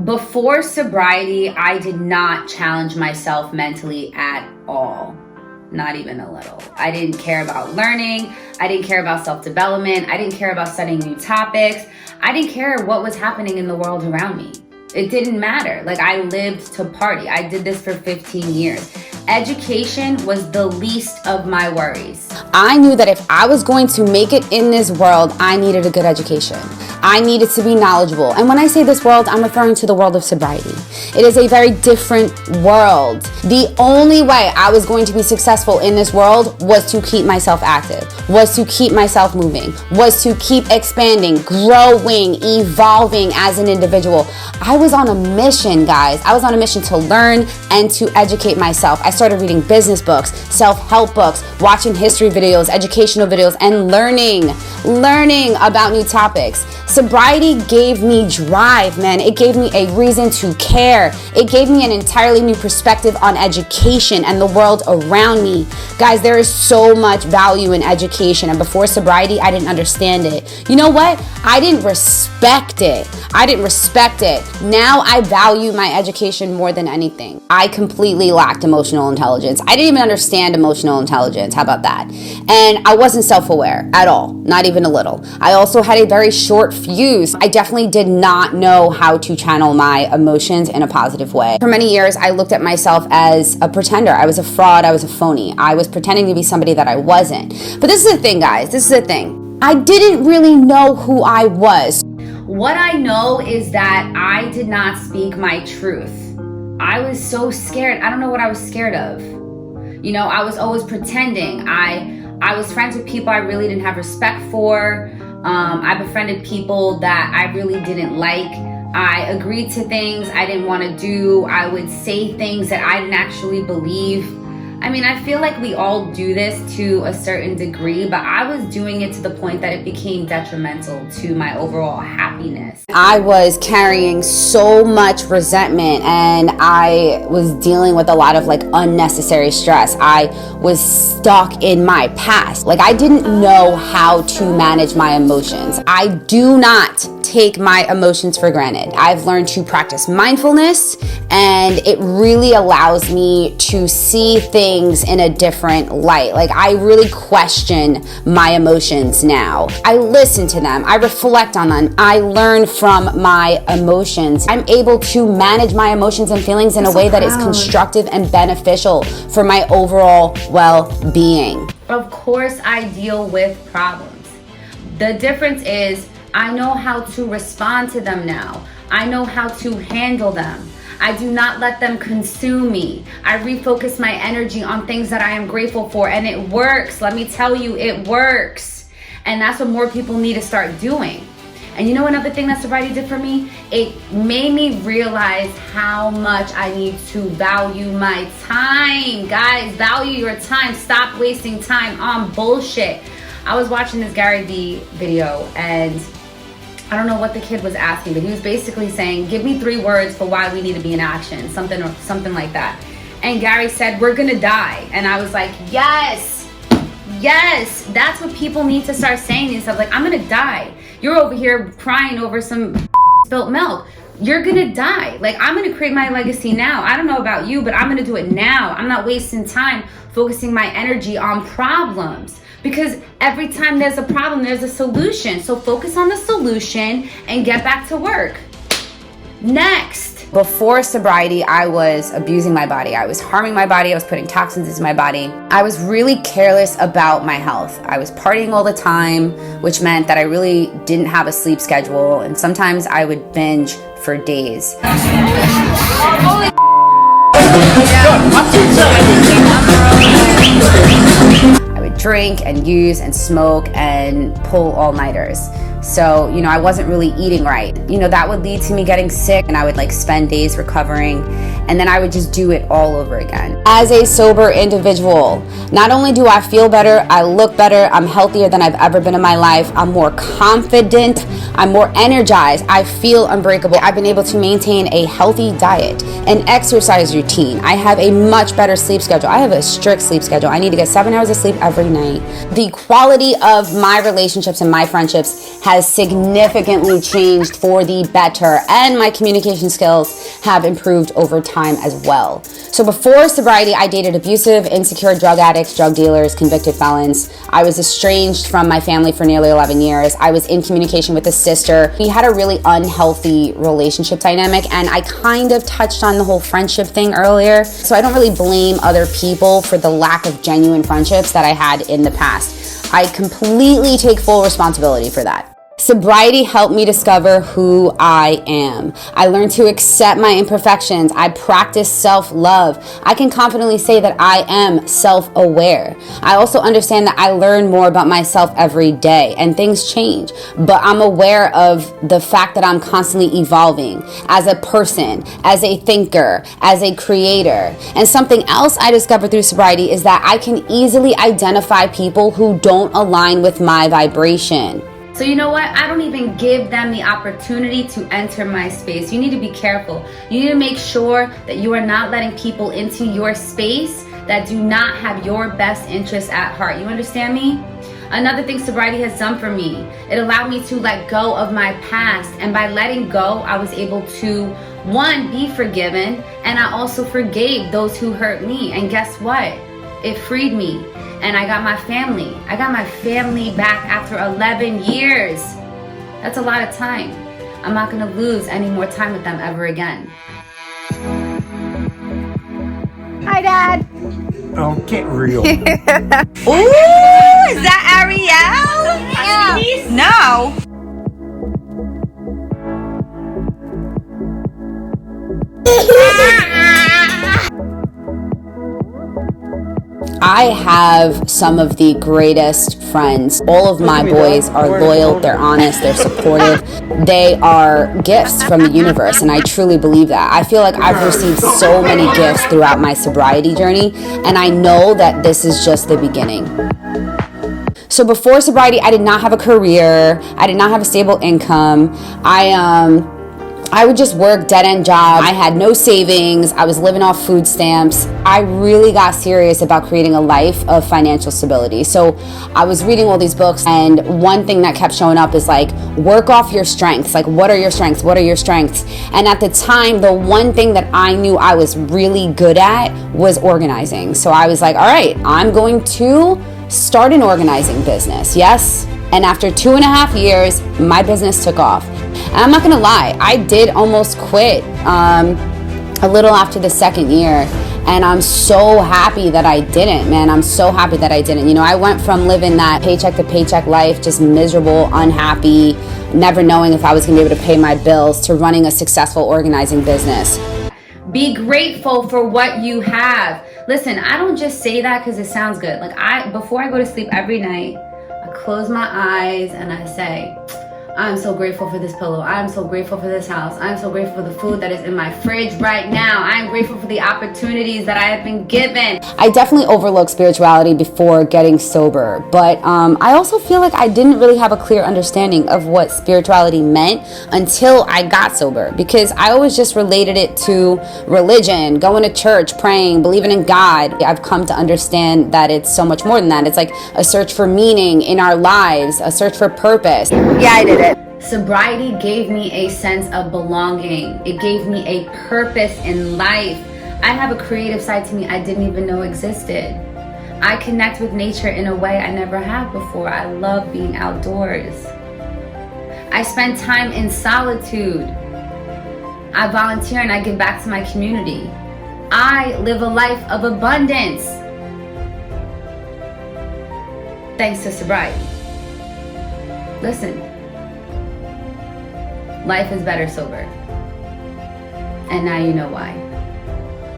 Before sobriety, I did not challenge myself mentally at all. Not even a little. I didn't care about learning. I didn't care about self-development. I didn't care about studying new topics. I didn't care what was happening in the world around me. It didn't matter. Like, I lived to party. I did this for 15 years. Education was the least of my worries. I knew that if I was going to make it in this world, I needed a good education. I needed to be knowledgeable. And when I say this world, I'm referring to the world of sobriety. It is a very different world. The only way I was going to be successful in this world was to keep myself active, was to keep myself moving, was to keep expanding, growing, evolving as an individual. I was on a mission, guys. I was on a mission to learn and to educate myself. I started reading business books, self-help books, watching history videos, educational videos, and learning about new topics. Sobriety gave me drive, man. It gave me a reason to care. It gave me an entirely new perspective on education and the world around me. Guys, there is so much value in education, and before sobriety, I didn't understand it. You know what? I didn't respect it. Now I value my education more than anything. I completely lacked emotional intelligence. I didn't even understand emotional intelligence. How about that? And I wasn't self-aware at all, not even a little. I also had a very short fuse. I definitely did not know how to channel my emotions in a positive way. For many years, I looked at myself as a pretender. I was a fraud. I was a phony. I was pretending to be somebody that I wasn't. But this is the thing, guys. This is the thing. I didn't really know who I was. What I know is that I did not speak my truth. I was so scared. I don't know what I was scared of. You know, I was always pretending. I was friends with people I really didn't have respect for. I befriended people that I really didn't like. I agreed to things I didn't want to do. I would say things that I didn't actually believe. I mean, I feel like we all do this to a certain degree, but I was doing it to the point that it became detrimental to my overall happiness. I was carrying so much resentment, and I was dealing with a lot of unnecessary stress. I was stuck in my past. I didn't know how to manage my emotions. I do not take my emotions for granted. I've learned to practice mindfulness, and it really allows me to see things in a different light. I really question my emotions now. I listen to them. I reflect on them. I learn from my emotions. I'm able to manage my emotions and feelings in a way that is constructive and beneficial for my overall well-being. Of course, I deal with problems. The difference is I know how to respond to them now. I know how to handle them. I do not let them consume me. I refocus my energy on things that I am grateful for, and it works. Let me tell you, it works. And that's what more people need to start doing. And you know another thing that sobriety did for me? It made me realize how much I need to value my time. Guys, value your time. Stop wasting time on bullshit. I was watching this Gary Vee video, and I don't know what the kid was asking, but he was basically saying, give me 3 words for why we need to be in action, something like that. And Gary said, we're gonna die. And I was like, yes, that's what people need to start saying to themselves. I'm gonna die. You're over here crying over some spilt milk. You're gonna die. I'm gonna create my legacy now. I don't know about you, but I'm gonna do it now. I'm not wasting time focusing my energy on problems. Because every time there's a problem, there's a solution. So focus on the solution and get back to work. Next. Before sobriety, I was abusing my body. I was harming my body. I was putting toxins into my body. I was really careless about my health. I was partying all the time, which meant that I really didn't have a sleep schedule. And sometimes I would binge for days. I would drink and use and smoke and pull all-nighters. So, I wasn't really eating right. That would lead to me getting sick, and I would spend days recovering, and then I would just do it all over again. As a sober individual, not only do I feel better, I look better, I'm healthier than I've ever been in my life, I'm more confident, I'm more energized. I feel unbreakable. I've been able to maintain a healthy diet, an exercise routine. I have a much better sleep schedule. I have a strict sleep schedule. I need to get 7 hours of sleep every night. The quality of my relationships and my friendships has significantly changed for the better, and my communication skills have improved over time as well. So before sobriety, I dated abusive, insecure drug addicts, drug dealers, convicted felons. I was estranged from my family for nearly 11 years. I was in communication with a sister. We had a really unhealthy relationship dynamic, and I kind of touched on the whole friendship thing earlier. So I don't really blame other people for the lack of genuine friendships that I had in the past. I completely take full responsibility for that. Sobriety helped me discover who I am. I learned to accept my imperfections. I practice self-love. I can confidently say that I am self-aware. I also understand that I learn more about myself every day, and things change. But I'm aware of the fact that I'm constantly evolving as a person, as a thinker, as a creator. And something else I discovered through sobriety is that I can easily identify people who don't align with my vibration. So you know what? I don't even give them the opportunity to enter my space. You need to be careful. You need to make sure that you are not letting people into your space that do not have your best interests at heart. You understand me? Another thing sobriety has done for me, it allowed me to let go of my past. And by letting go, I was able to, one, be forgiven. And I also forgave those who hurt me. And guess what? It freed me. And I got my family. I got my family back after 11 years. That's a lot of time. I'm not gonna lose any more time with them ever again. Hi, Dad. Oh, get real. Ooh, is that Ariel? Yeah. No. I have some of the greatest friends. All of my boys are loyal, they're honest, they're supportive. They are gifts from the universe, and I truly believe that. I feel like I've received so many gifts throughout my sobriety journey, and I know that this is just the beginning. So before sobriety, I did not have a career. I did not have a stable income. I would just work dead-end jobs. I had no savings. I was living off food stamps. I really got serious about creating a life of financial stability. So I was reading all these books, and one thing that kept showing up is like, work off your strengths. Like, what are your strengths? What are your strengths? And at the time, the one thing that I knew I was really good at was organizing. So I was like, all right, I'm going to start an organizing business. Yes. And after 2.5 years, my business took off. And I'm not gonna lie, I did almost quit a little after the second year. And I'm so happy that I didn't, man. I'm so happy that I didn't. You know, I went from living that paycheck to paycheck life, just miserable, unhappy, never knowing if I was gonna be able to pay my bills, to running a successful organizing business. Be grateful for what you have. Listen, I don't just say that because it sounds good. Like before I go to sleep every night, I close my eyes and I say, I'm so grateful for this pillow. I'm so grateful for this house. I'm so grateful for the food that is in my fridge right now. I'm grateful for the opportunities that I have been given. I definitely overlooked spirituality before getting sober, but I also feel like I didn't really have a clear understanding of what spirituality meant until I got sober, because I always just related it to religion, going to church, praying, believing in God. I've come to understand that it's so much more than that. It's like a search for meaning in our lives, a search for purpose. Yeah, I did it. Sobriety gave me a sense of belonging. It gave me a purpose in life. I have a creative side to me I didn't even know existed. I connect with nature in a way I never have before. I love being outdoors. I spend time in solitude. I volunteer and I give back to my community. I live a life of abundance. Thanks to sobriety. Listen, life is better sober. And now you know why.